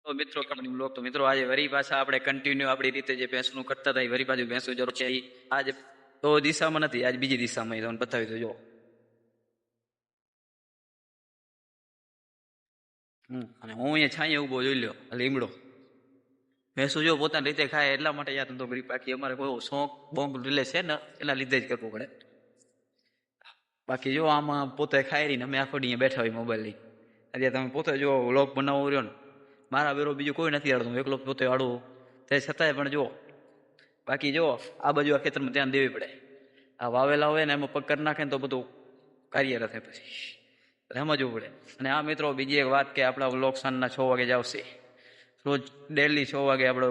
તો મિત્રો company blog તો મિત્રો આજે વરી પાછા આપણે કન્ટિન્યુ આપણી રીતે જે ભેંસનું કરતા હતા એ વરી પાછું ભેંસું જરૂર છે આજ તો દિશામાં નથી, આજ બીજી દિશામાં તમને બતાવી દો. જો અને હું અહીંયા છાંયે ઊભો જોઈ લ્યો લીમડો. ભેંસું જો પોતાની રીતે ખાય એટલા માટે યાદ તો કરી, બાકી અમારે કોઈ શોખ બોંગ રિલે છે ને એના લીધે જ કરવું પડે. બાકી જો આમાં પોતે ખાઈ રહીને અમે આખો દી બેઠા હોય મોબાઈલ લઈ. અત્યારે તમે પોતે જો વ્લોગ બનાવવો રહ્યો ને, મારા બેરો બીજું કોઈ નથી આડતું, એકલો પોતે આડું તે છતાંય પણ જો. બાકી જો આ બાજુ આ ખેતરમાં ધ્યાન દેવી પડે. આ વાવેલા હોય ને એમાં પગ કરી નાખે ને તો બધું કાર્યરત થાય પછી સમજવું પડે. અને આ મિત્રો બીજી એક વાત કે આપણા વ્લોગ સાંજના 6 વાગે જ આવશે. રોજ ડેલી 6 વાગે આપણે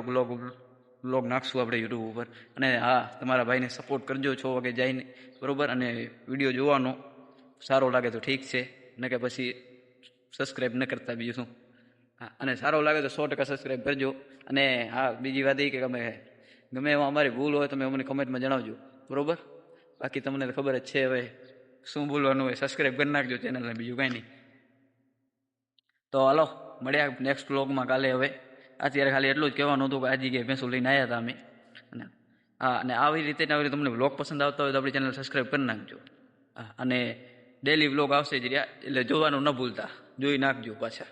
વ્લોગ નાખશું આપણે યુટ્યુબ ઉપર. અને હા, તમારા ભાઈને સપોર્ટ કરજો 6 વાગે જઈને, બરાબર. અને વિડીયો જોવાનો સારો લાગે તો ઠીક છે, ને કે પછી સબસ્ક્રાઈબ ન કરતા બીજું શું. હા, અને સારો લાગે તો 100% સબસ્ક્રાઈબ કરજો. અને હા, બીજી વાત એ કે ગમે એમાં અમારી ભૂલ હોય તમે અમને કમેન્ટમાં જણાવજો, બરાબર. બાકી તમને તો ખબર જ છે હવે શું બોલવાનું હોય. સબસ્ક્રાઈબ કરી નાખજો ચેનલને, બીજું કાંઈ નહીં. તો હાલો મળ્યા નેક્સ્ટ વ્લોગમાં કાલે. હવે અત્યારે ખાલી એટલું જ કહેવાનું હતું કે આ જગ્યાએ ભેંસું લઈને આવ્યા હતા અમે. અને હા, અને આવી રીતે તમને વ્લોગ પસંદ આવતા હોય તો આપણી ચેનલ સબસ્ક્રાઈબ કરી નાખજો. હા, અને ડેલી વ્લોગ આવશે જ રહ્યા, એટલે જોવાનું ન ભૂલતા, જોઈ નાખજો પાછા.